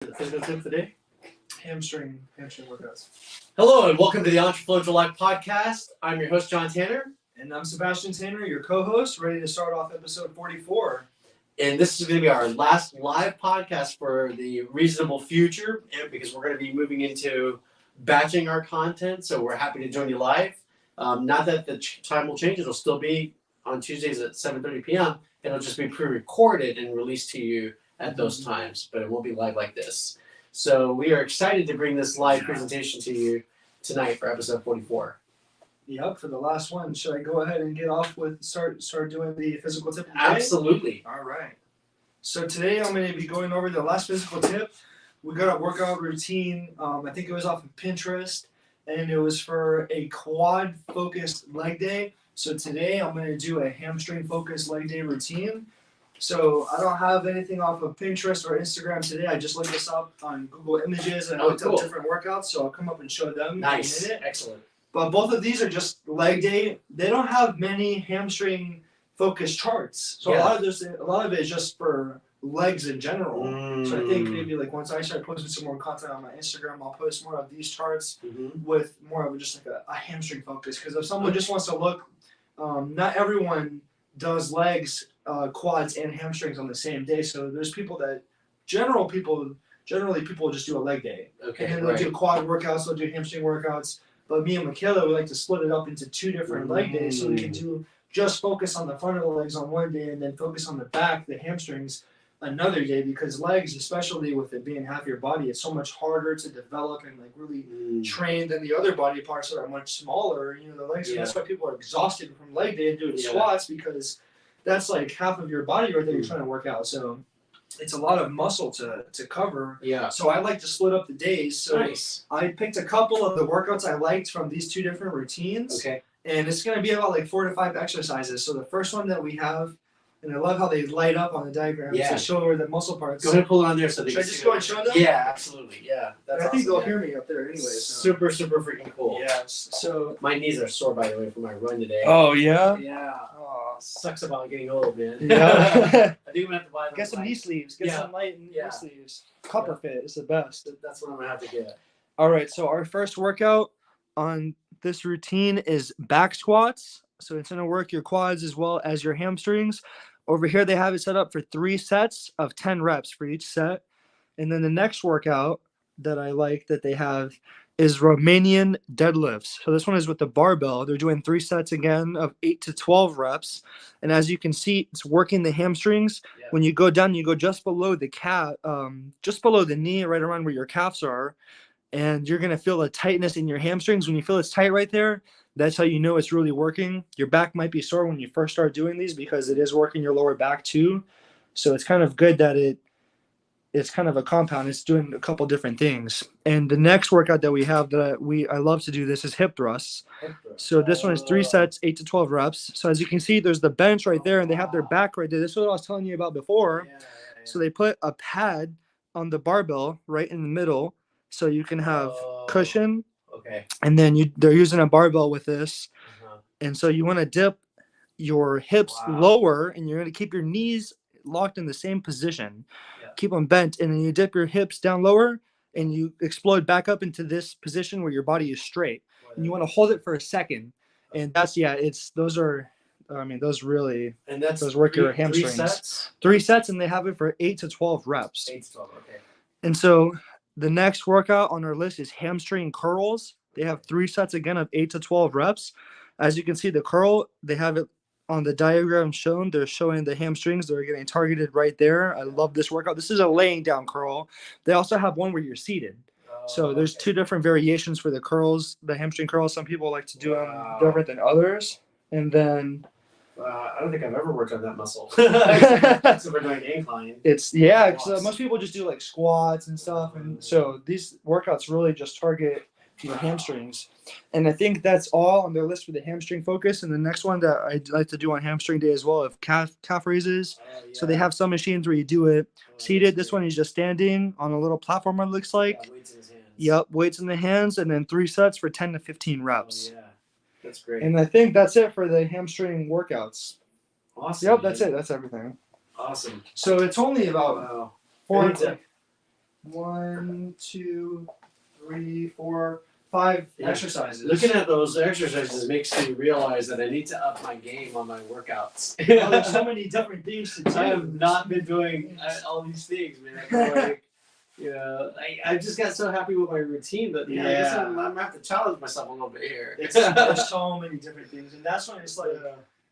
The physical tip today? Hamstring workouts. Hello and welcome to the Entrefluential Live podcast. I'm your host, John Tanner. And I'm Sebastian Tanner, your co-host, ready to start off episode 44. And this is going to be our last live podcast for the reasonable future because we're going to be moving into batching our content. So we're happy to join you live. Not that the time will change. It'll still be on Tuesdays at 7:30 p.m. It'll just be pre-recorded and released to you at those times, but it won't be live like this. So we are excited to bring this live presentation to you tonight for episode 44. Yep, for the last one. Should I go ahead and get off with start doing the physical tip today? Absolutely. All right. So today I'm going to be going over the last physical tip. We got a workout routine. I think it was off of Pinterest, and it was for a quad-focused leg day. So today I'm going to do a hamstring-focused leg day routine. So I don't have anything off of Pinterest or Instagram today. I just looked this up on Google Images and I looked up different workouts. So I'll come up and show them Nice. in a minute. Excellent. But both of these are just leg day. They don't have many hamstring focused charts. So a lot of it is just for legs in general. So I think maybe like once I start posting some more content on my Instagram, I'll post more of these charts with more of just like a hamstring focus. Because if someone just wants to look, not everyone does legs, quads, and hamstrings on the same day. So there's people that generally people just do a leg day. Okay. And then they'll do quad workouts, they'll do hamstring workouts. But me and Michaela, we like to split it up into two different leg days, so we can do just focus on the front of the legs on one day and then focus on the back, the hamstrings, another day. Because legs, especially with it being half your body, it's so much harder to develop and like really train than the other body parts that are much smaller. You know, the legs. That's why people are exhausted from leg day and doing squats, because that's like half of your body right there you're trying to work out. So it's a lot of muscle to cover. Yeah. So I like to split up the days. So I picked a couple of the workouts I liked from these two different routines. Okay. And it's going to be about like 4 to 5 exercises. So the first one that we have, and I love how they light up on the diagram to show where the muscle parts. Go ahead and pull it on there so they Should can I just see go and show them? Yeah, absolutely. Yeah. That's I think they'll hear me up there anyway. So. Super freaking cool. Yes. So my knees are sore, by the way, from my run today. Oh, yeah? Yeah. Oh, sucks about getting old, man. Yeah. I think I'm going to have to buy them. Get some knee sleeves. Get some light knee sleeves. Copper fit is the best. That's what I'm going to have to get. All right, so our first workout on this routine is back squats. So it's going to work your quads as well as your hamstrings. Over here, they have it set up for 3 sets of 10 reps for each set. And then the next workout that I like that they have is Romanian deadlifts. So this one is with the barbell. They're doing 3 sets again of 8 to 12 reps. And as you can see, it's working the hamstrings. Yeah. When you go down, you go just below the calf, just below the knee, right around where your calves are. And you're going to feel a tightness in your hamstrings. When you feel it's tight right there, that's how you know it's really working. Your back might be sore when you first start doing these because it is working your lower back too. So it's kind of good that it's kind of a compound. It's doing a couple different things. And the next workout that we have that I love to do this is hip thrusts. So this one is 3 sets, 8 to 12 reps. So as you can see, there's the bench right there and they have their back right there. This is what I was telling you about before. So they put a pad on the barbell right in the middle so you can have cushion. Okay. And then they're using a barbell with this. And so you want to dip your hips lower and you're going to keep your knees locked in the same position. Keep them bent, and then you dip your hips down lower and you explode back up into this position where your body is straight. And you want to hold it for a second. And that's those really work your hamstrings. 3 sets, and they have it for 8 to 12 reps. 8 to 12, okay. And so the next workout on our list is hamstring curls. They have 3 sets again of 8 to 12 reps. As you can see, the curl, they have it on the diagram shown. They're showing the hamstrings. They're getting targeted right there. I love this workout. This is a laying down curl. They also have one where you're seated. So there's 2 different variations for the curls, the hamstring curls. Some people like to do them different than others. And then I don't think I've ever worked on that muscle. So we're doing incline. So most people just do like squats and stuff. And so these workouts really just target your hamstrings. And I think that's all on their list for the hamstring focus. And the next one that I'd like to do on hamstring day as well is calf raises. So they have some machines where you do it seated. This one is just standing on a little platform, it looks like. Weights in his hands. Yep, weights in the hands, and then 3 sets for 10 to 15 reps. That's great. And I think that's it for the hamstring workouts. Awesome. Yep, that's it. That's everything. Awesome. So it's only about 4 1, 2, 3, 4, 5 Yeah. exercises. Looking at those exercises makes me realize that I need to up my game on my workouts. Oh, there's so many different things to do. I have not been doing all these things, man. Like, you know, I just got so happy with my routine, but yeah, I guess I'm gonna have to challenge myself a little bit here. There's so many different things, and that's when it's like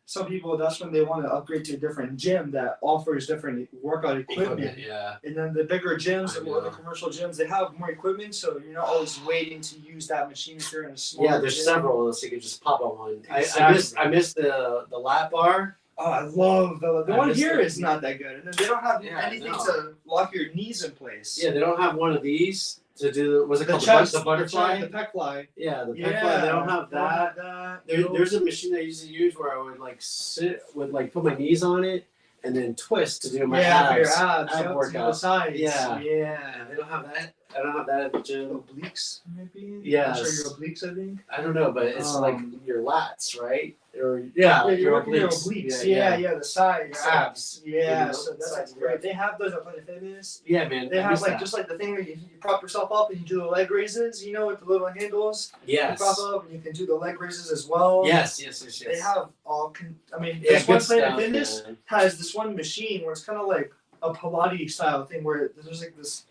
some people. That's when they want to upgrade to a different gym that offers different workout equipment. Yeah. And then the bigger gyms, the more the commercial gyms, they have more equipment, so you're not always waiting to use that machine if you're in a small. Yeah, there's several, so you could just pop on one. Exactly. I missed the lat bar. Oh, I love the one here is not that good, and then they don't have anything no. to lock your knees in place. Yeah, they don't have one of these to do. Was it The called chest, the butterfly? the pec fly. Yeah, the pec fly. They don't have that. There's a machine I used to use where I would like put my knees on it and then twist to do my abs. For your abs. Ab workout. Sides. Yeah. Yeah. They don't have that. I don't have that at the gym. Obliques, maybe? Yes. I'm sure your obliques, I think. I don't know, but it's like your lats, right? Or you're working your obliques. Yeah, the sides. Your abs. Yeah, so that's great. They have those at Planet Fitness. Yeah, man. They have just like the thing where you prop yourself up and you do the leg raises, you know, with the little handles. Yes. You prop up and you can do the leg raises as well. Yes. They have all. This one Planet Fitness has this one machine where it's kind of like a Pilates style thing where there's like this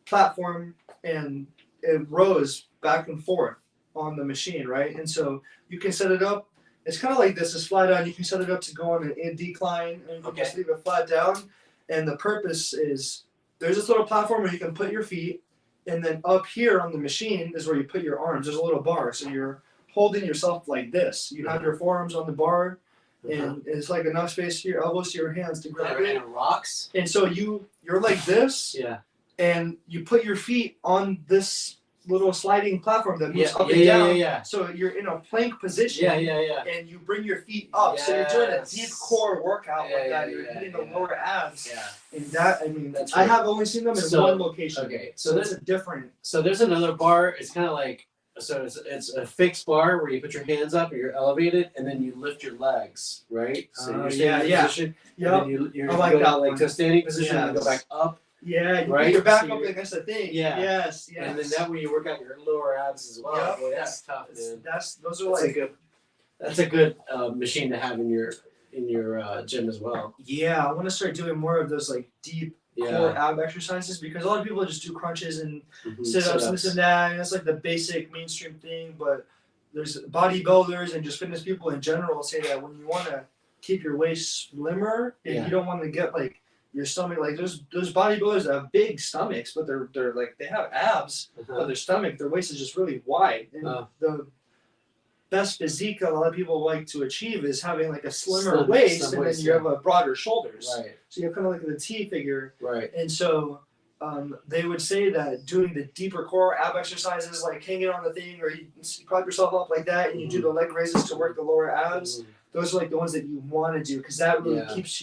platform and it rows back and forth on the machine, right? And so you can set it up. It's kind of like this. It's flat down. You can set it up to go on an decline, and you can just leave it flat down. And the purpose is there's this little platform where you can put your feet, and then up here on the machine is where you put your arms. There's a little bar, so you're holding yourself like this. You have your forearms on the bar, and it's like enough space to your elbows to your hands to grab it. And it rocks. And so you're like this. Yeah. And you put your feet on this little sliding platform that moves up and down. Yeah. So you're in a plank position. Yeah. And you bring your feet up. Yes. So you're doing a deep core workout like that. You're hitting the lower abs. Yeah. And that, that's I have only seen them in one location. Okay. So that's a different. So there's another bar. It's kind of like, so it's a fixed bar where you put your hands up and you're elevated, and then you lift your legs, right? So you're standing in position. Yeah. And then you I like that like to a standing position and go back up. Yeah, you right? put your back So up against the thing. Yeah. Yes. And then that way you work out your lower abs as well. Yep. Boy, that's tough, man. Those are That's a good machine to have in your gym as well. Yeah, I want to start doing more of those like deep core ab exercises because a lot of people just do crunches and sit-ups and this and that, and that's like the basic mainstream thing. But there's bodybuilders and just fitness people in general say that when you want to keep your waist slimmer and you don't want to get like your stomach, like those bodybuilders that have big stomachs, but they're like they have abs, but their waist is just really wide. And the best physique a lot of people like to achieve is having like a slimmer waist, and then you have a broader shoulders. Right. So you have kind of like the T figure. Right. And so they would say that doing the deeper core ab exercises, like hanging on the thing, or you prop yourself up like that, and you do the leg raises to work the lower abs. Those are like the ones that you want to do because that really keeps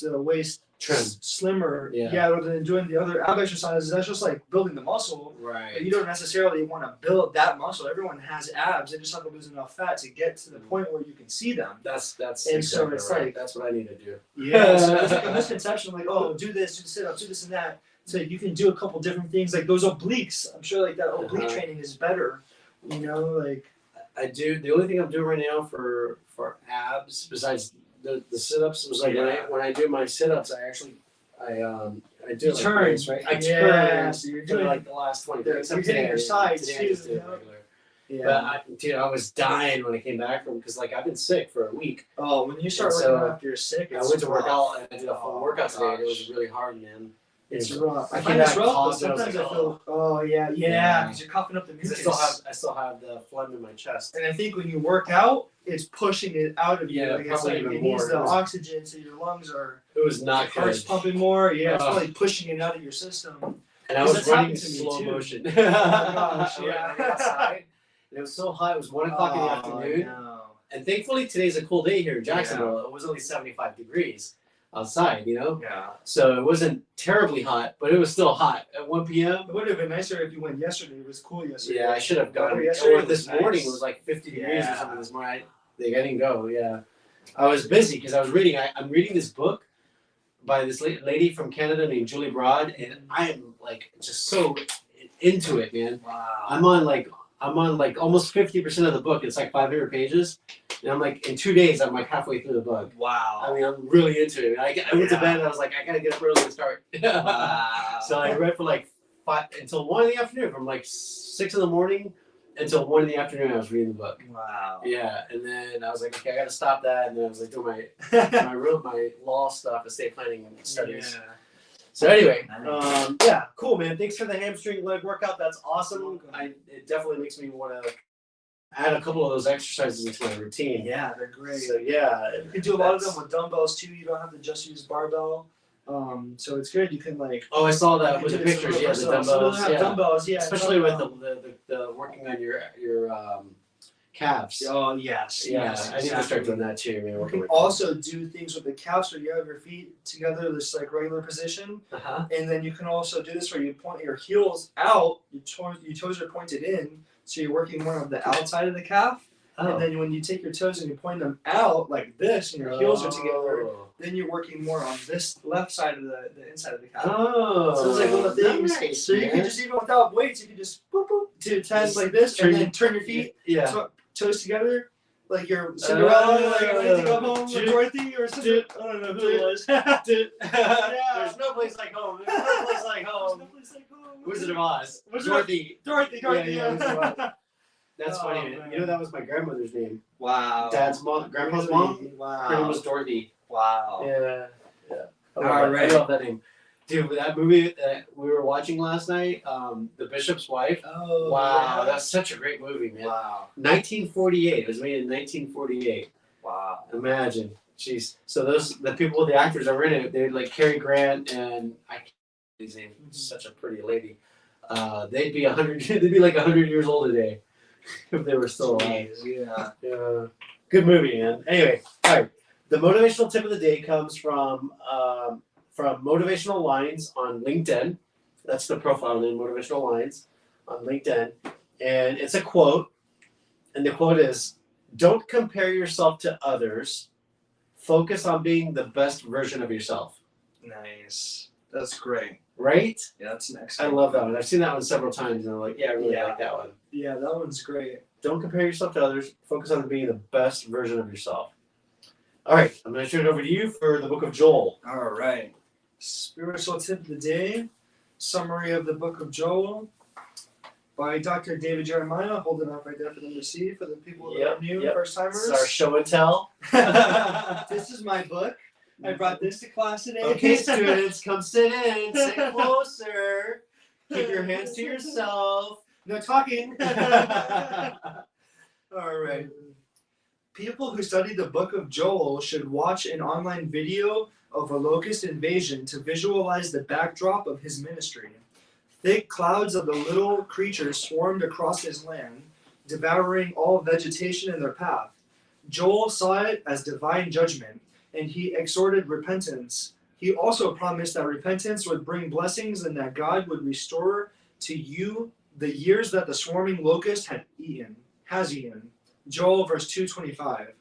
the waist slimmer. Rather than doing the other ab exercises, that's just like building the muscle. Right. But you don't necessarily want to build that muscle. Everyone has abs. They just have to lose enough fat to get to the point where you can see them. That's and exactly so it's right. like That's what I need to do. Yeah. So there's like a misconception like, oh, do this, do the sit-ups, do this and that. So you can do a couple different things like those obliques. I'm sure like that oblique training is better. You know, like I do. The only thing I'm doing right now for abs besides the sit-ups was like when I do my sit-ups, I do like turns, right? I turn. So you're doing like the last 20 minutes. You're hitting your sides too. But I was dying when I came back from because like I've been sick for a week. Oh, when you start working after you're sick, I went to work out and I did a full workout today. And it was really hard, man. It's rough. I find it's rough, but sometimes I feel, because you're coughing up the mucus. I still have the phlegm in my chest. And I think when you work out, it's pushing it out of you. Yeah, like it's like it needs the oxygen, so your lungs are. It was not good. Heart's pumping more. Yeah, it's probably pushing it out of your system. And I was running in slow motion. Oh my gosh, yeah. Outside. And it was so hot. It was 1 o'clock in the afternoon. No. And thankfully today's a cool day here in Jacksonville. It was only 75 degrees outside, you know? Yeah. So it wasn't terribly hot, but it was still hot at 1 p.m. It would have been nicer if you went yesterday. It was cool yesterday. Yeah, I should have gone. Yesterday this morning it was like 50 degrees or something this morning. I didn't go, I was busy because I was reading. I'm reading this book by this lady from Canada named Julie Broad, and I am like just so into it, man. Wow. I'm on like almost 50% of the book. It's like 500 pages, and I'm like in 2 days I'm like halfway through the book. Wow. I mean, I'm really into it. I went to bed and I was like, I gotta get up early and start. Wow. So I read for like 5 until 1 in the afternoon, from like 6 in the morning until 1 in the afternoon. I was reading the book. Wow. Yeah, and then I was like, okay, I gotta stop that, and then I was like doing my law stuff, estate planning and studies. Yeah. So anyway, Nice. yeah, cool, man. Thanks for the hamstring leg workout. That's awesome. It definitely makes me want to add a couple of those exercises into my routine. Yeah, they're great. So yeah, You can do a lot of them with dumbbells too. You don't have to just use barbell. So it's good. You can like. Oh, I saw that you with the can do pictures. some Yeah, the some of them dumbbells. have Yeah, dumbbells. Yeah, especially with the working on your calves. Oh yes. Yeah, yes, I need to start doing that too, man. You Working can with also do things with the calves where you have your feet together, this like regular position, and then you can also do this where you point your heels out, your toes are pointed in, so you're working more on the outside of the calf. Oh. And then when you take your toes and you point them out like this, and your heels are together, then you're working more on this left side of the inside of the calf. Oh, So it's like little things. nice, So you man. can just even without weights, you can just boop boop to 10 like this, and then turn your feet, Yeah. toes together, like you're Cinderella, like I need to go home with Dorothy or something. I don't know who it was. There's no place like home. There's no place like home. Wizard of Oz. Dorothy. Dorothy. Yeah, Wizard of Oz. That's Oh, funny, man. man. You know, that was my grandmother's name. Wow. Dad's mom, grandpa's mom. Her name Wow. was Dorothy. Wow. Yeah. All I right. love that name. Dude, that movie that we were watching last night, The Bishop's Wife. Oh, Wow, yeah. that's such a great movie, man. Wow. 1948. It was made in 1948. Wow. Imagine. Jeez. So the people, the actors that were in it, they like Cary Grant and I can't remember his name. Such a pretty lady. They'd be 100. They'd be like 100 years old today if they were still alive. Yeah. Yeah. Good movie, man. Anyway, all right. The motivational tip of the day comes from Motivational Lines on LinkedIn. That's the profile name, Motivational Lines on LinkedIn. And it's a quote. And the quote is, "Don't compare yourself to others. Focus on being the best version of yourself." Nice. That's great. Right? Yeah, that's an I excellent. love that one. I've seen that one several times, and I'm like, yeah, I really like that one. Yeah, that one's great. Don't compare yourself to others. Focus on being the best version of yourself. All right, I'm going to turn it over to you for the book of Joel. All right. Spiritual tip of the day, summary of the book of Joel by Dr. David Jeremiah. Hold it up right there for them to see for the people that are new, first This timers. is our show and tell. This is my book. I brought this to class today. Okay, students, come sit in. Sit closer. Keep your hands to yourself. No talking. All right. People who study the book of Joel should watch an online video of a locust invasion to visualize the backdrop of his ministry. Thick clouds of the little creatures swarmed across his land, devouring all vegetation in their path. Joel saw it as divine judgment, and he exhorted repentance. He also promised that repentance would bring blessings and that God would restore to you the years that the swarming locust has eaten. Joel verse 2:25.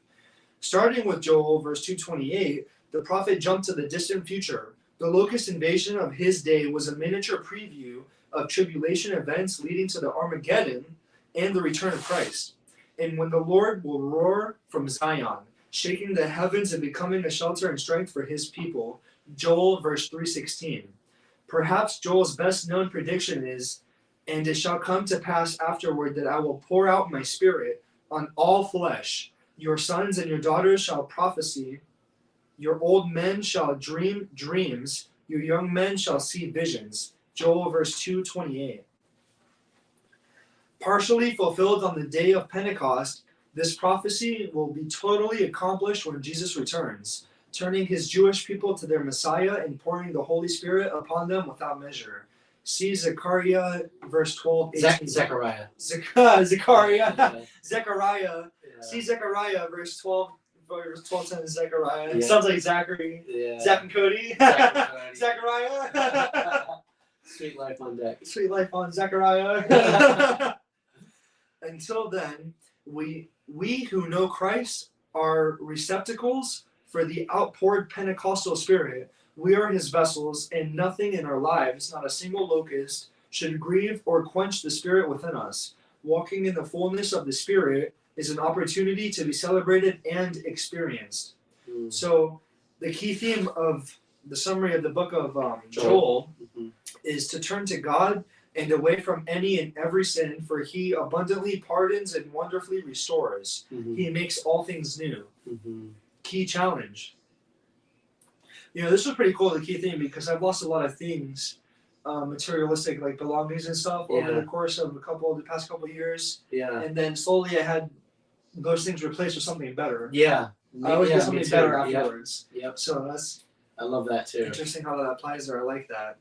Starting with Joel verse 2:28, the prophet jumped to the distant future. The locust invasion of his day was a miniature preview of tribulation events leading to the Armageddon and the return of Christ. And when the Lord will roar from Zion, shaking the heavens and becoming a shelter and strength for his people. Joel verse 3:16. Perhaps Joel's best known prediction is, "And it shall come to pass afterward that I will pour out my spirit on all flesh. Your sons and your daughters shall prophesy. Your old men shall dream dreams. Your young men shall see visions." Joel verse 2:28. Partially fulfilled on the day of Pentecost, this prophecy will be totally accomplished when Jesus returns, turning his Jewish people to their Messiah and pouring the Holy Spirit upon them without measure. See Zechariah verse 12. Zechariah. Zechariah. Yeah. Zechariah. Yeah. See Zechariah verse 12. Verse 12 10 Zechariah. Yeah. Sounds like Zachary. Yeah. Zach and Cody. Zach and Cody. Zechariah. Sweet life on deck. Sweet life on Zechariah. Until then, we who know Christ are receptacles for the outpoured Pentecostal Spirit. We are his vessels, and nothing in our lives, not a single locust, should grieve or quench the spirit within us. Walking in the fullness of the Spirit is an opportunity to be celebrated and experienced. So, the key theme of the summary of the book of Joel is to turn to God and away from any and every sin, for he abundantly pardons and wonderfully restores. He makes all things new. Key challenge. You know, this was pretty cool, the key theme, because I've lost a lot of things, materialistic, like belongings and stuff, over the course of the past couple of years. Yeah. And then slowly I had those things replaced with something better. Yeah. I always get something better Yep. afterwards. Yep. So that's I love that too. interesting how that applies there. I like that.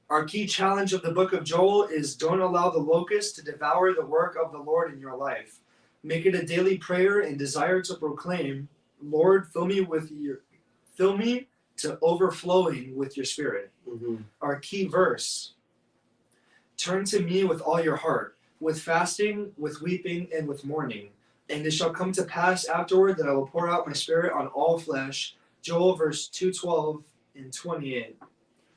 Our key challenge of the book of Joel is don't allow the locust to devour the work of the Lord in your life. Make it a daily prayer and desire to proclaim, Lord, fill me to overflowing with your Spirit. Our key verse, turn to me with all your heart, with fasting, with weeping, and with mourning. And it shall come to pass afterward that I will pour out my Spirit on all flesh. Joel verse 2:12 and 28.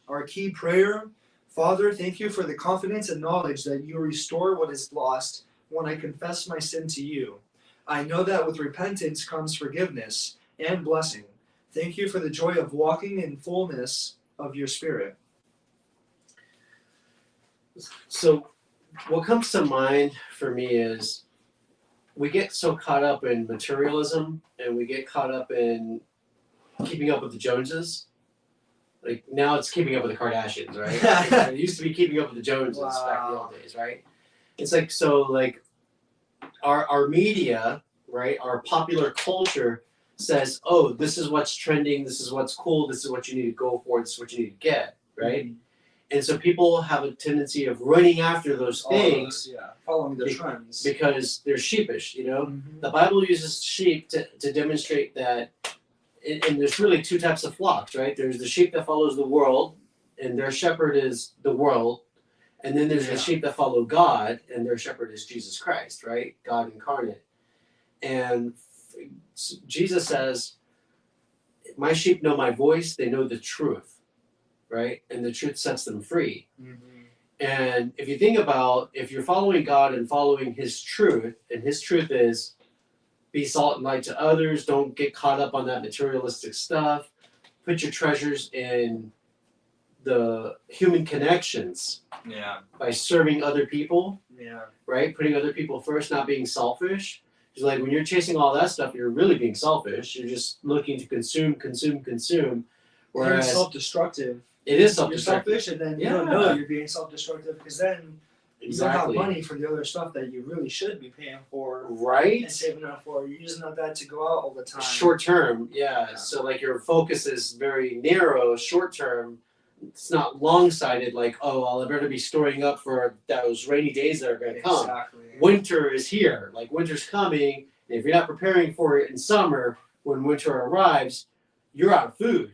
Our key prayer, Father, thank you for the confidence and knowledge that you restore what is lost when I confess my sin to you. I know that with repentance comes forgiveness and blessing. Thank you for the joy of walking in fullness of your Spirit. So, what comes to mind for me is we get so caught up in materialism and we get caught up in keeping up with the Joneses. Like now it's keeping up with the Kardashians, right? It used to be keeping up with the Joneses back in the old days, right? It's like so like our media, right? Our popular culture says, oh, this is what's trending, this is what's cool, this is what you need to go for, this is what you need to get, right? And so people have a tendency of running after those things, following the trends, because they're sheepish, you know? The Bible uses sheep to demonstrate that, and there's really two types of flocks, right? There's the sheep that follows the world, and their shepherd is the world. And then there's the sheep that follow God, and their shepherd is Jesus Christ, right? God incarnate. And Jesus says, my sheep know my voice, they know the truth, right? And the truth sets them free. And if you think about, if you're following God and following his truth, and his truth is be salt and light to others, don't get caught up on that materialistic stuff, put your treasures in the human connections by serving other people, right? Putting other people first, not being selfish. Because like when you're chasing all that stuff, you're really being selfish. You're just looking to consume. Whereas it's self-destructive. It is self-destructive. You're selfish, and then you don't know you're being self-destructive because then you don't have money for the other stuff that you really should be paying for, right? And saving up for. You're using that to go out all the time. Short term, So like your focus is very narrow, short term. It's not long-sighted. Like, oh, well, I better be storing up for those rainy days that are going to come. Winter is here. Like winter's coming, and if you're not preparing for it in summer, when winter arrives, you're out of food.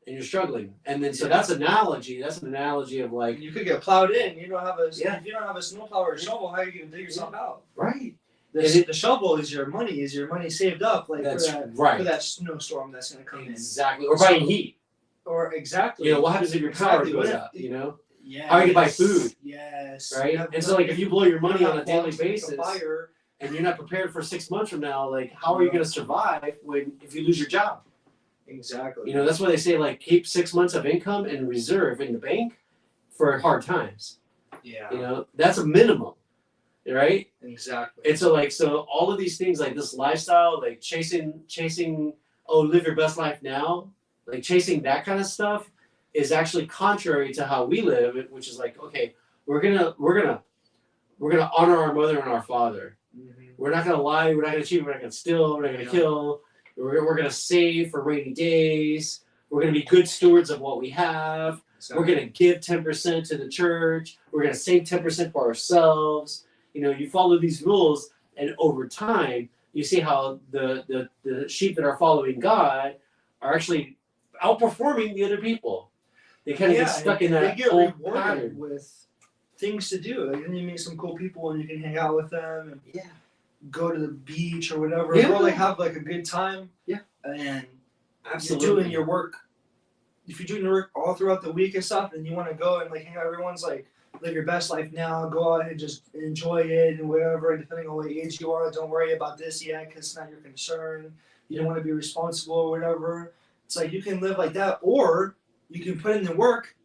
And you're struggling, and then so that's an analogy. That's an analogy of like you could get plowed in. You don't have a if you don't have a snowplow or a shovel. How are you gonna dig yourself out? Right. The shovel is your money. Is your money saved up like that's for that snowstorm that's gonna come exactly. Or buying heat. Or exactly. You know what happens if your power goes out? You know. Yeah. How are you gonna buy food? Yes. Right. And so like if you blow your money on a daily basis, and you're not prepared for 6 months from now, like how are you gonna survive if you lose your job? Exactly. You know, that's why they say like keep 6 months of income in reserve in the bank for hard times. Yeah. You know, that's a minimum. Right? Exactly. And so all of these things like this lifestyle, like chasing, live your best life now, like chasing that kind of stuff is actually contrary to how we live, which is like, okay, we're gonna honor our mother and our father. We're not gonna lie, we're not gonna cheat, we're not gonna steal, we're not gonna kill. We're going to save for rainy days. We're going to be good stewards of what we have. Exactly. We're going to give 10% to the church. We're going to save 10% for ourselves. You know, you follow these rules, and over time, you see how the sheep that are following God are actually outperforming the other people. They kind of get stuck in that old pattern with things to do. Like, then you meet some cool people, and you can hang out with them. And go to the beach or whatever, or like have like a good time. And absolutely you're doing your work if you're doing work all throughout the week and stuff, and you want to go and like hang out, everyone's like, live your best life now, go out and just enjoy it and whatever. Depending on what age you are, don't worry about this yet because it's not your concern. You don't want to be responsible or whatever. It's like you can live like that, or you can put in the work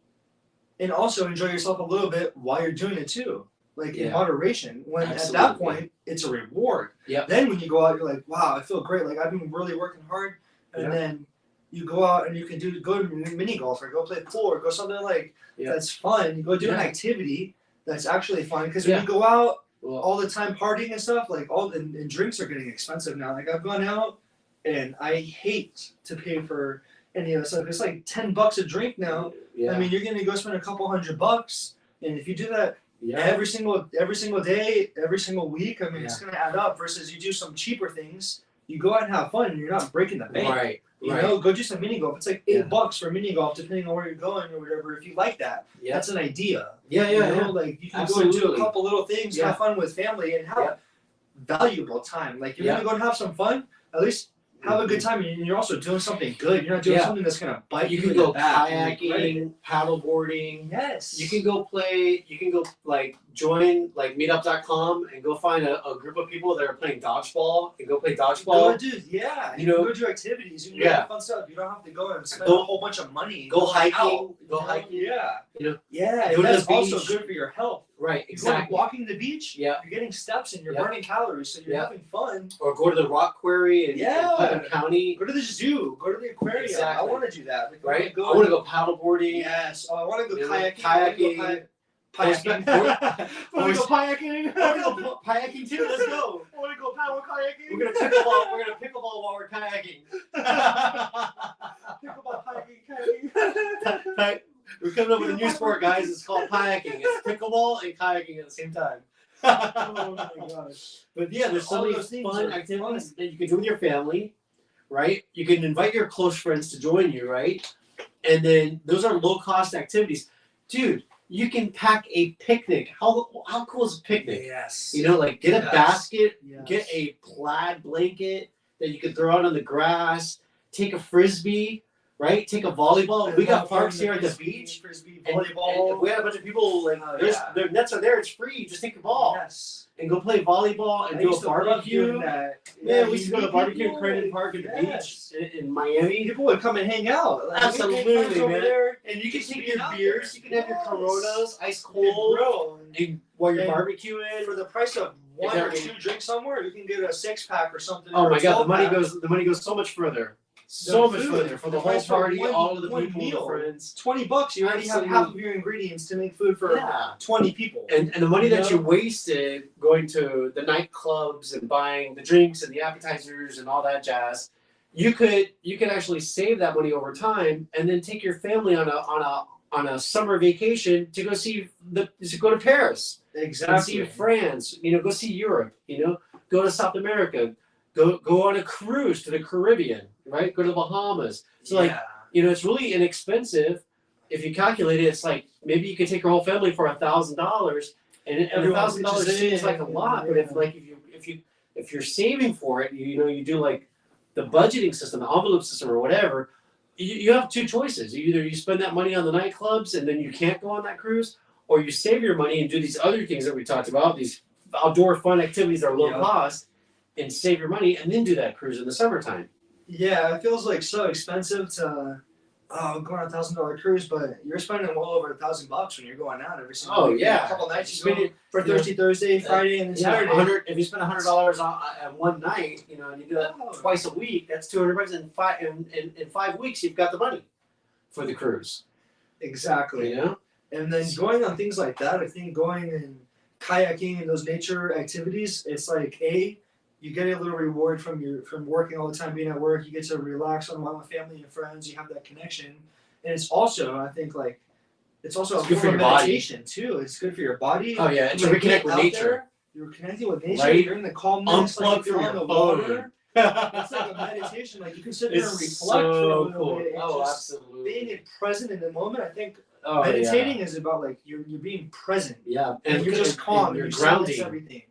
and also enjoy yourself a little bit while you're doing it too, like in moderation. When Absolutely. at that point, it's a reward. Yep. Then when you go out, you're like, wow, I feel great. Like I've been really working hard, and then you go out and you can go mini golf or go play pool or go something like that's fun. You go do an activity that's actually fun because when you go out all the time partying and stuff, like and drinks are getting expensive now. Like I've gone out and I hate to pay for any of that stuff. It's like $10 a drink now. Yeah. I mean, you're gonna go spend a couple $100, and if you do that every single day, every single week, I mean, it's gonna add up. Versus you do some cheaper things, you go out and have fun, and you're not breaking the bank. Right. You know, go do some mini golf. It's like $8 for mini golf, depending on where you're going or whatever. If you like that, that's an idea. You know, like you can go and do a couple little things, have fun with family, and have valuable time. Like you're gonna go and have some fun. At least have a good time, and you're also doing something good. You're not doing something that's gonna bite you. You can go kayaking, paddleboarding. Yes. You can go play. You can go like join like meetup.com and go find a group of people that are playing dodgeball and go play dodgeball. Go do you can go do activities. You can do fun stuff. You don't have to go and spend a whole bunch of money. Go hiking. Hiking. Yeah. You know. Yeah. Go to that's the beach. also good for your health. Right. You're Exactly. walking the beach. Yeah. You're getting steps and you're burning calories, so you're having fun. Or go to the rock quarry in Putnam County. Go to the zoo. Go to the aquarium. Exactly. I want to do that. Like, Right. I want to go paddleboarding. Yes. Oh, I want to go kayaking. Kayaking. Kayaking. I want to go kayaking. I want to go kayaking too. Let's go. I want to go paddle kayaking. We're gonna pickleball. We're gonna pickleball while we're kayaking. Pickleball kayaking. We're coming up with a new sport, guys. It's called kayaking. It's pickleball and kayaking at the same time. Oh my gosh. But yeah, there's so All many those things fun are activities fun. that you can do with your family, right? You can invite your close friends to join you, right? And then those are low cost activities. Dude, you can pack a picnic. How cool is a picnic? Yes. You know, like get a basket, Yes. get a plaid blanket that you can throw out on the grass, take a frisbee, right? Take a volleyball. We got parks here at the beach. Frisbee, And volleyball. if we had a bunch of people like their nets are there, it's free. Just take a ball Yes. and go play volleyball and I do used a to love barbecue. doing that. Yeah, we you used to go to meet barbecue people, in Crandon like, Park at the yes. beach in Miami. People would come and hang out. Like, Absolutely, we make friends over man. there. And you can Just take being your out beers, there. you can have your Yes. Coronas, ice And cold, grill. and while you're And barbecuing. For the price of one or Exactly. 2 drinks somewhere, you can get a 6-pack or something. Oh or my a God, 12-pack. the money goes so much further. So much food, further for the whole price for party, one- all of the one people, meal. the friends. $20. You already have half of your ingredients to make food for 20 people. And the money that You you wasted going to the nightclubs and buying the drinks and the appetizers and all that jazz, you could actually save that money over time and then take your family on a summer vacation to go go to Paris. Exactly. And see France, go see Europe, go to South America, go on a cruise to the Caribbean, right? Go to the Bahamas. So it's really inexpensive. If you calculate it, it's like maybe you could take your whole family for $1,000, and $1,000 seems like a lot, but if you're saving for it, you do like the budgeting system, the envelope system, or whatever. You have 2 choices. Either you spend that money on the nightclubs and then you can't go on that cruise, or you save your money and do these other things that we talked about, these outdoor fun activities that are low cost, and save your money and then do that cruise in the summertime. Yeah, it feels like so expensive to go on a $1,000 cruise, but you're spending well over $1,000 when you're going out every single week. A couple nights you go for Thursday, Friday, and then Saturday. If you spend $100 on one night, and you do that twice a week, that's $200. In 5 weeks, you've got the money for the cruise. Exactly. And then going on things like that, I think going and kayaking and those nature activities, it's like you get a little reward from working all the time, being at work. You get to relax on with family and friends. You have that connection, and it's also, I think, it's also good for your meditation too. It's good for your body. Oh yeah, to reconnect with nature. You're connecting with nature. Right? You're in the calmness. Unplug you're from on your the phone. water. It's like a meditation. Like you can sit there and reflect for a little bit. And just absolutely. being present in the moment. I think Oh, meditating is about you're being present. Yeah, And you're just calm. You're you grounding. silence everything.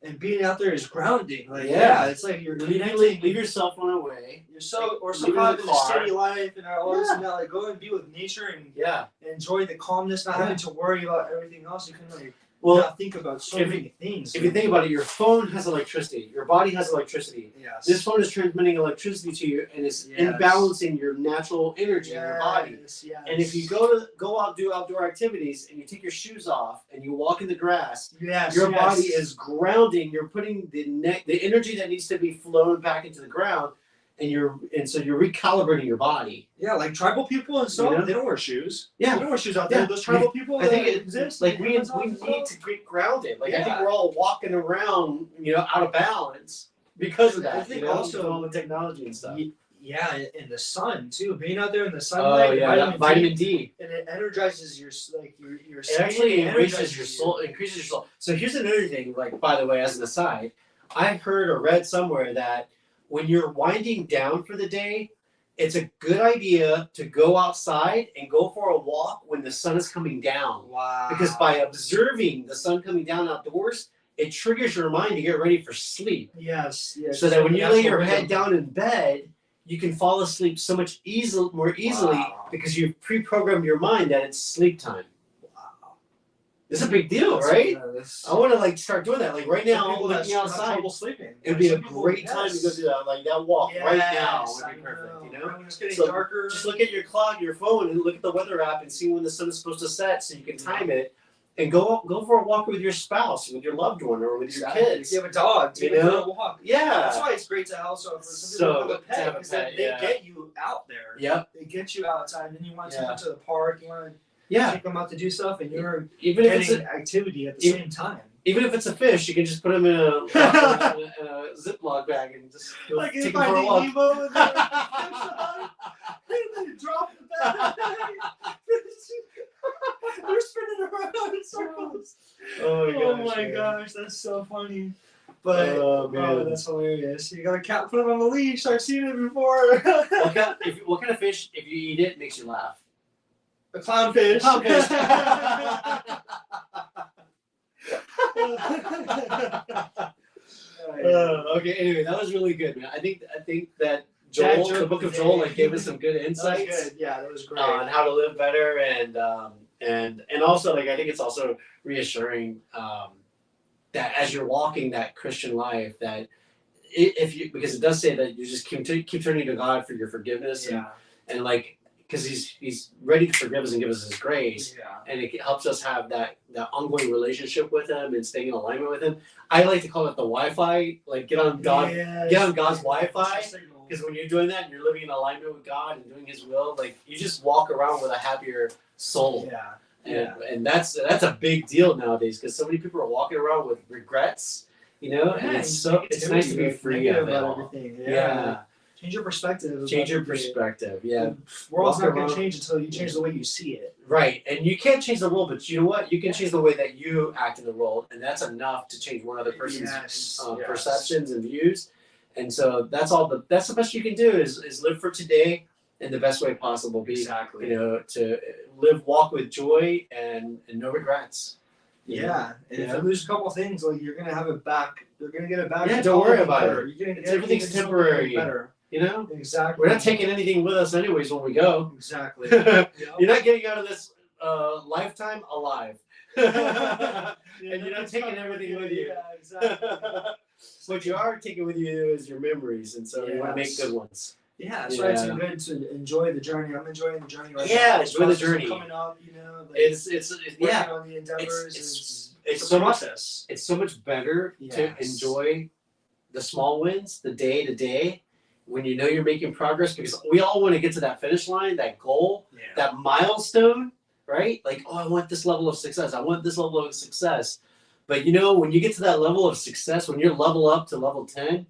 and being out there is grounding. Like Yeah. it's like you're leave connecting. your cell phone away. You're so or leave it in sometimes the in the car. city life and all this Yeah. and that. Like go and be with nature and Yeah. enjoy the calmness, not Yeah. having to worry about everything else. You can like Well, not think about so if many things. if you think about it, your phone has electricity. Your body has electricity. yes. This phone is transmitting electricity to you, and it's Yes. imbalancing your natural energy in your body. Yes. And if you go out do outdoor activities and you take your shoes off and you walk in the grass, your body is grounding. You're putting the energy that needs to be flown back into the ground, and so you're recalibrating your body. Yeah, like tribal people and stuff, You know? they don't wear shoes. Yeah. They don't wear shoes out there. Yeah. Those tribal people I think that it exist. like the we Amazons and need stuff. to get grounded. Like I think Yeah. we're all walking around, out of balance because of that. I think also- with all the technology and stuff. Yeah, in the sun too. Being out there in the Oh sunlight, yeah, vitamin D, D. and it energizes your your It skin, actually energizes increases your soul. So here's another thing, like by the way, as an aside, I heard or read somewhere that when you're winding down for the day, it's a good idea to go outside and go for a walk when the sun is coming down. Wow. Because by observing the sun coming down outdoors, it triggers your mind to get ready for sleep. Yes. So that when you lay your Natural head rhythm. down in bed, you can fall asleep so much more easily Wow. because you've pre-programmed your mind that it's sleep time. Wow. It's a big deal, That's- right? yeah, that's- I want to start doing that. Like right some now, people that looking have outside, trouble sleeping. it would be a Some people- great time to go yes. do that. Like that walk right now Yes, would be I perfect. When it's getting So, darker. Just look at your clock, your phone, and look at the weather app and see when the sun is supposed to set, so you can time it. And go for a walk with your spouse, with your loved one, or with your kids. If you have a dog, take it for a walk. Yeah. That's why it's great to also for some people who have a to have pet, a is that pet, they yeah. get you out there. Yep. They get you outside, and you want to take Yeah. them to the park, you want to Yeah. take them out to do stuff, and you're Even if getting it's activity at the even- same time. even if it's a fish, you can just put them in a Ziploc bag and just go Like take if them I for a need walk. Nemo and they drop the bag. They're spinning around in circles. Oh my man. gosh, that's so funny. But Oh, man. that's hilarious. You gotta put them on the leash. I've seen it before. What kind of fish, if you eat it, makes you laugh? A clownfish. Okay. Anyway, that was really good, man. I think that Joel, the book of Joel, gave us some good That was insights good. Yeah, that was great. on how to live better, and also I think it's also reassuring that as you're walking that Christian life, that because it does say that you just keep turning to God for your forgiveness, and because he's ready to forgive us and give us his grace. Yeah. And it helps us have that ongoing relationship with him and staying in alignment with him. I like to call it the Wi-Fi. Like get on God's Wi-Fi. Because when you're doing that and you're living in alignment with God and doing his will, like you just walk around with a happier soul. Yeah. And that's a big deal nowadays because so many people are walking around with regrets, and it's nice to be free of it all. Everything. Yeah. Change your perspective. Change your perspective. Yeah. The world's Walk not going around. to change until you change the way you see it. Right, and you can't change the world, but you know what? You can change the way that you act in the world, and that's enough to change one other person's Yes. perceptions and views. And so that's the best you can do is live for today in the best way possible. Exactly. To walk with joy and no regrets. Yeah, and if you lose a couple things, like you're gonna have it back. You're gonna get it back. Yeah, don't worry about better. it. You're gonna Everything's even something temporary. Better. Exactly. We're not taking anything with us anyways when we go. Exactly. You're not getting out of this lifetime alive. And you're not taking everything with you. Yeah, exactly. What you are taking with you is your memories, and so you want to make Yes. good ones. Yeah, that's why it's good to enjoy the journey. I'm enjoying the journey right now. Yeah, enjoy the Process journey. Coming up, like It's working on the endeavors. it's a so much. process. It's so much better to Yes. enjoy the small wins, the day to day, when you know you're making progress. Because we all want to get to that finish line, that goal, Yeah. that milestone, right? Like, oh, I want this level of success. I want this level of success. But when you get to that level of success, when you're level up to level 10,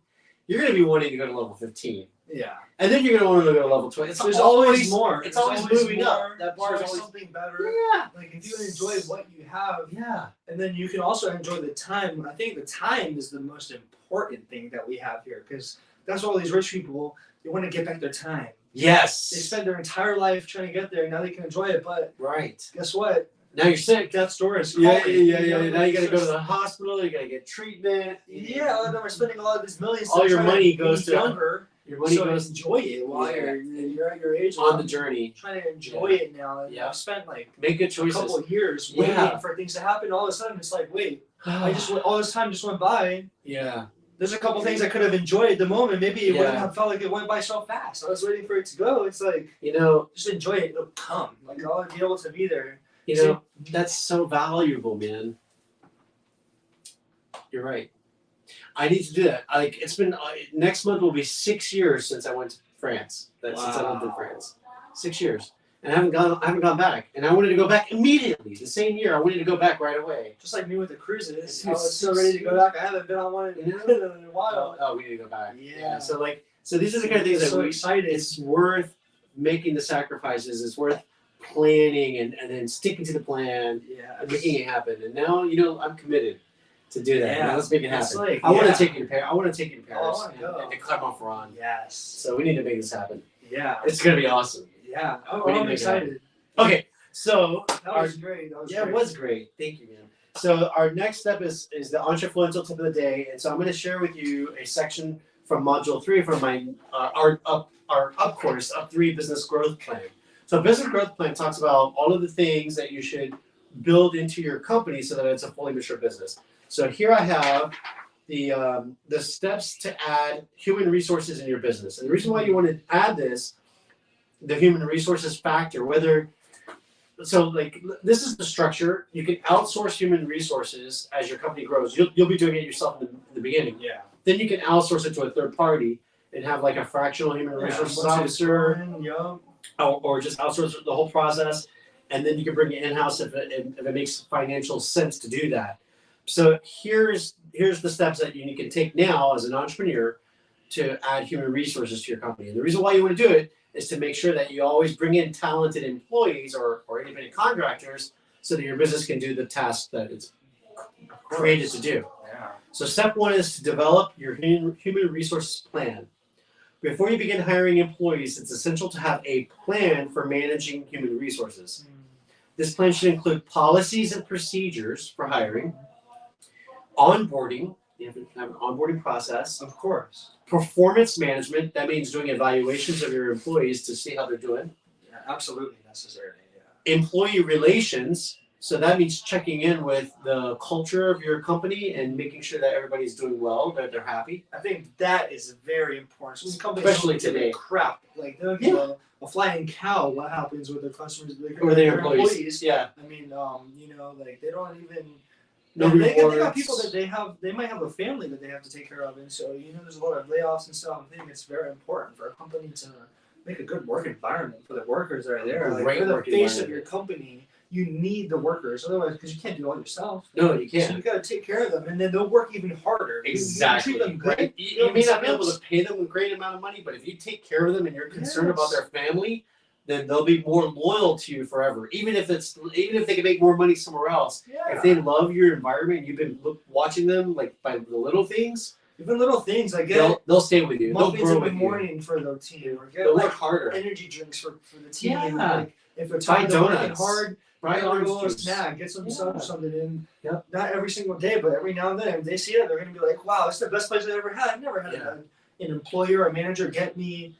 you're going to be wanting to go to level 15. Yeah. And then you're going to want to go to level 20. There's always more. It's There's always moving more. up. That bar is There's always. something better. Yeah. Like if you enjoy what you have, Yeah. and then you can also enjoy the time. I think the time is the most important thing that we have here, because that's what all these rich people, they want to get back their time. Yes. They spend their entire life trying to get there, and now they can enjoy it. But Right. guess what? Now you're sick. Death's door is Yeah. calling. Now you got to It's go to just- the hospital. You got to get treatment. Yeah, and then we're spending a lot of these millions. All to your try money to goes be to- younger. Your money so goes enjoy it while Yeah. you're at your age. on the journey. Trying to enjoy it now. And Yeah. I've spent like Make good a choices. couple of years Yeah. waiting for things to happen. All of a sudden, it's like, wait, I just all this time just went by. Yeah. There's a couple things I could have enjoyed at the moment. Maybe it wouldn't Yeah. have felt like it went by so fast. I was waiting for it to go. It's like You know. just enjoy it. It'll come. Like I'll be able to be there. You know. That's so valuable, man. You're right. I need to do that. Like it's been next month will be 6 years since I went to France. Since I lived in France. 6 years. And I haven't gone back. And I wanted to go back immediately. The same year I wanted to go back right away. Just like me with the cruises. It's I was so ready to go back. I haven't been on one in a while. Oh, we need to go back. Yeah. So these are the kind of things that so excited. it's worth making the sacrifices. It's worth planning and then sticking to the plan Yeah. and making it happen. And now, I'm committed to do that. Yeah, Now let's make it it's happen. like- I want yeah. to take you to Paris. I want to take you to Oh, I Paris wanna go. and to Clermont-Ferrand. Yes. So we need to make this happen. Yeah. It's gonna be awesome. Yeah. We need to I'm make it excited. Okay, so That was great. That was yeah, great. it was great. Thank you, man. So our next step is the Entrefluential tip of the day, and so I'm going to share with you a section from Module 3 from my our up course, Up 3 Business Growth Plan. So Business Growth Plan talks about all of the things that you should build into your company so that it's a fully mature business. So here I have the steps to add human resources in your business, and the reason why you want to add this, the human resources factor, this is the structure. You can outsource human resources as your company grows. You'll be doing it yourself in the beginning. Yeah. Then you can outsource it to a third party and have like a fractional human resources officer, or just outsource the whole process, and then you can bring it in-house if it makes financial sense to do that. So here's the steps that you can take now as an entrepreneur to add human resources to your company. And the reason why you want to do it is to make sure that you always bring in talented employees or independent contractors so that your business can do the task that it's created to do. Yeah. So step 1 is to develop your human resources plan. Before you begin hiring employees, it's essential to have a plan for managing human resources. This plan should include policies and procedures for hiring, onboarding, you have to have an onboarding process, Of course. performance management, that means doing evaluations of your employees to see how they're doing, Yeah, absolutely necessary. Yeah. employee relations, so that means checking in with the culture of your company and making sure that everybody's doing well, that they're happy. I think that is very important. So companies Especially don't give a today. Crap. Like they'll give a flying cow. What happens with their customers? Or their employees. Yeah. I mean, like they don't even. No they got rewards. people that they might have a family that they have to take care of, and so there's a lot of layoffs and stuff. I think it's very important for a company to make a good work environment for the workers that are there. Like, Great you're the work face of environment. your company. You need the workers, otherwise, because you can't do it all yourself. No, you So can't. you got to take care of them, and then they'll work even harder. Exactly. You treat them good. Right? You may not be able to pay them a great amount of money, but if you take care of them and you're concerned about their family, then they'll be more loyal to you forever. Even if they can make more money somewhere else, Yeah. if they love your environment and you've been watching them like by the little things, Even little things like get they'll stay with you. They'll muffins grow in the with you. morning for the team, or get They'll like work harder. energy drinks for the team. Yeah. Like, if they're Buy tired of working donuts. hard, Buy get a orange little juice. snack, get some something in. Yep. Not every single day, but every now and then, if they see it, they're gonna be like, "Wow, it's the best place I've ever had. I've never had an employer or manager get me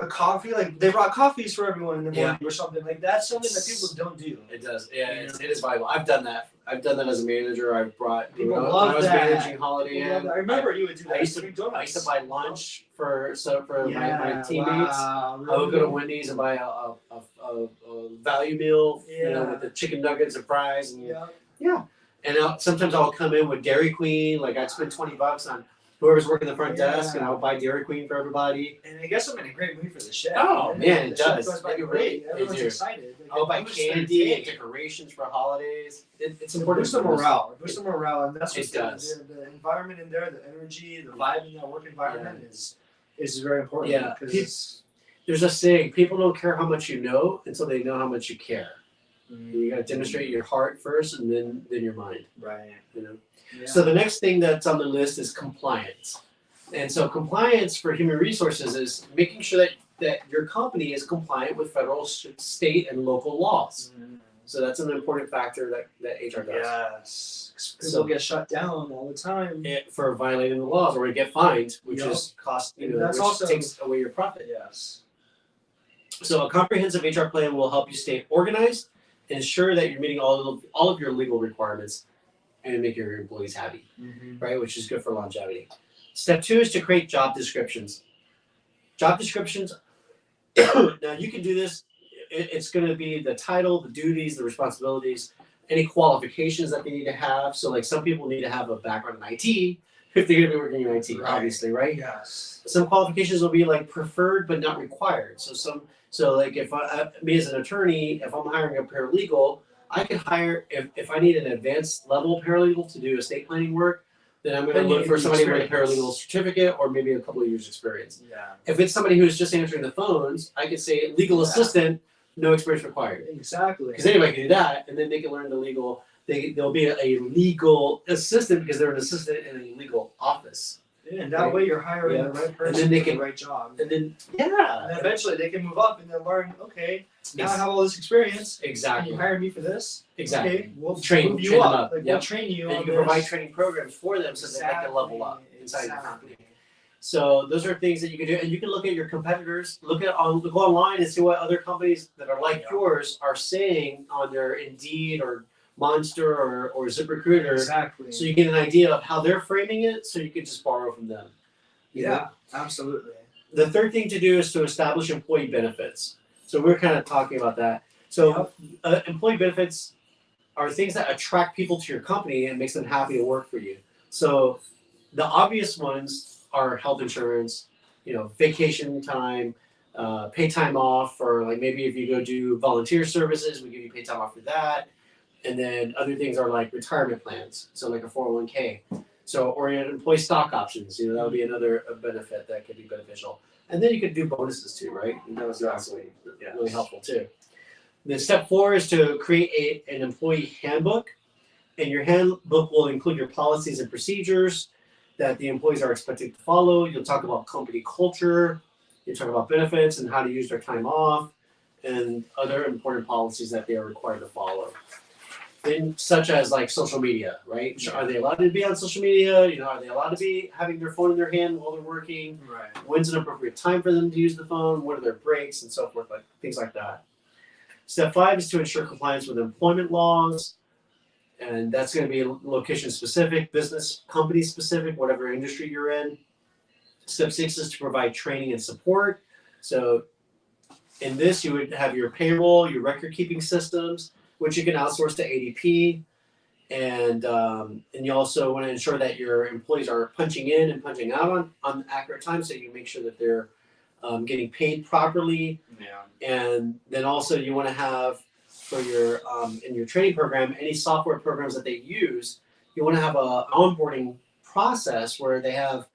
a coffee. Like they brought coffees for everyone in the morning or something. Like that's something that people don't do. It does. Yeah, it is valuable. I've done that. I've done that as a manager. I've brought People when love I was that. managing Holiday People love Inn. that. I remember you would do that. I used to McDonald's. buy lunch for my teammates. Wow, I would go to really? Wendy's and buy a value meal, Yeah. with the chicken nuggets and fries, and Yeah. and sometimes I'll come in with Dairy Queen. Like I'd spend $20 on whoever's working the front desk, and I would buy Dairy Queen for everybody. And I guess I'm in a great mood for the chef. Oh, And man, it the chef does. goes by It great. really- Everyone's it do. excited. Like, I'll buy I'm just their candy and day. decorations for holidays. It's It important. boosts the morale. It boosts the morale, and that's It what's does. the environment in there, the energy, the vibe in that work environment is very important. Yeah. because There's a saying: people don't care how much you know until they know how much you care. Mm. You got to demonstrate your heart first, and then your mind. right. Yeah. So the next thing that's on the list is compliance. And so compliance for human resources is making sure that your company is compliant with federal, state, and local laws. Mm. So that's an important factor that HR does. Yes. People So- get shut down all the time. For violating the laws or get fined, which Yep. is cost, And that's which also- takes away your profit. Yes. So a comprehensive HR plan will help you stay organized, ensure that you're meeting all of your legal requirements, and make your employees happy, right? Which is good for longevity. Step 2 is to create job descriptions. Job descriptions. Now you can do this. It's going to be the title, the duties, the responsibilities, any qualifications that they need to have. So like some people need to have a background in IT if they're going to be working in IT, Right. obviously, right? Yes. Some qualifications will be like preferred but not required. So like if me as an attorney, if I'm hiring a paralegal, I could hire if I need an advanced level paralegal to do estate planning work, then I'm going to Then you look need for the somebody with a experience. paralegal certificate or maybe a couple of years experience. Yeah. If it's somebody who's just answering the phones, I could say legal Yeah. assistant, no experience required. Exactly. Because anybody can do that, and then they can learn the legal. They'll be a legal assistant because they're an assistant in a legal office. And that way you're hiring Yeah. the right person then they for the can- right job. And then And eventually they can move up and then learn, okay, now I have all this experience. Can exactly. you hire me for this? Exactly. Okay, we'll Train move you them up. up. Like, Yep. we'll train you And on you can this. provide training programs for them so that they can level up inside your Exactly. company. So those are things that you can do, and you can look at your competitors. Go online and see what other companies that are like Yeah. yours are saying on their Indeed or Monster or ZipRecruiter, Exactly. so you get an idea of how they're framing it. So you can just borrow from them. You know? Yeah, absolutely. The third thing to do is to establish employee benefits. So we're kind of talking about that. So employee benefits are things that attract people to your company and makes them happy to work for you. So the obvious ones are health insurance, vacation time, pay time off, or like maybe if you go do volunteer services, we give you pay time off for that. And then other things are like retirement plans, so like a 401k. So or employee stock options, that would be another benefit that could be beneficial. And then you could do bonuses too, right? And that was also really helpful too. Then step 4 is to create an employee handbook, and your handbook will include your policies and procedures that the employees are expected to follow. You'll talk about company culture, you'll talk about benefits and how to use their time off, and other important policies that they are required to follow. Then, such as like social media, right? Yeah. Are they allowed to be on social media? Are they allowed to be having their phone in their hand while they're working? Right. When's an appropriate time for them to use the phone? What are their breaks and so forth, like things like that. Step 5 is to ensure compliance with employment laws, and that's going to be location specific, business company specific, whatever industry you're in. Step 6 is to provide training and support. So in this, you would have your payroll, your record keeping systems, which you can outsource to ADP, and you also want to ensure that your employees are punching in and punching out on accurate time, so you can make sure that they're getting paid properly. Yeah. And then also you want to have for your in your training program, any software programs that they use, you want to have a onboarding process where they have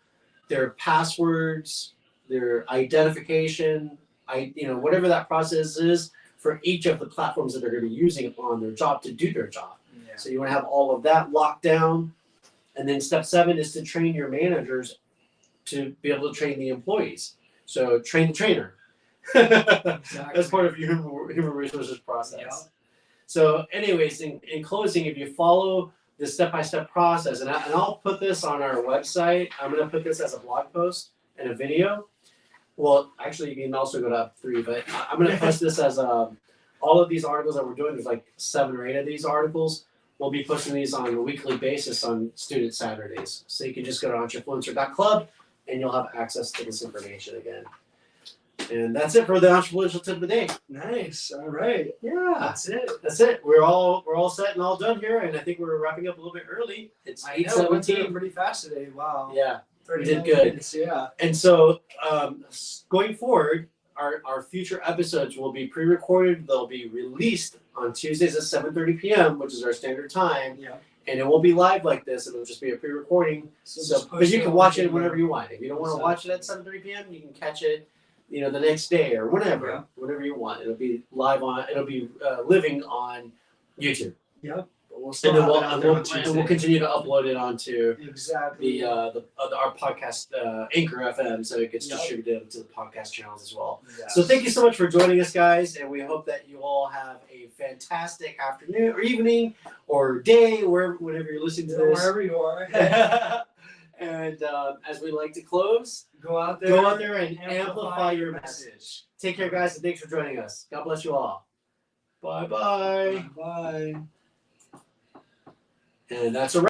their passwords, their identification, whatever that process is for each of the platforms that they're going to be using on their job to do their job. Yeah. So you want to have all of that locked down. And then step 7 is to train your managers to be able to train the employees. So train the trainer. That's part of your human resources process. Yeah. So anyways, in closing, if you follow the step-by-step process, and I'll put this on our website. I'm going to put this as a blog post and a video. Well, actually, you can also go to up 3, but I'm going to post this as all of these articles that we're doing. There's like 7 or 8 of these articles. We'll be posting these on a weekly basis on student Saturdays. So you can just go to entrefluencer.club and you'll have access to this information again. And that's it for the Entrefluential tip of the day. Nice. All right. Yeah, That's it. that's it. We're all set and all done here, and I think we're wrapping up a little bit early. It's I know. We went through it 8:17. pretty fast today. Wow. Yeah. 39 did good. minutes, yeah. And so going forward, our future episodes will be pre-recorded. They'll be released on Tuesdays at 7:30 p.m., which is our standard time. Yeah. And it won't be live like this. It'll just be a pre-recording. just But post you it can on watch it the- whenever you want. If you don't want to watch it at 7:30 p.m., you can catch it, the next day or whenever you want. It'll be live it'll be living on YouTube. Yep. But we'll And still then have it out there on Tuesday. we'll continue to upload it onto Exactly. our podcast Anchor FM, so it gets Yep. distributed to the podcast channels as well. Yes. So thank you so much for joining us, guys, and we hope that you all have a fantastic afternoon or evening or day, whenever you're listening to this. Wherever you are. And as we like to close, Go out there and amplify your message. Take care, guys, and thanks for joining us. God bless you all. Bye-bye. Bye. And that's a wrap.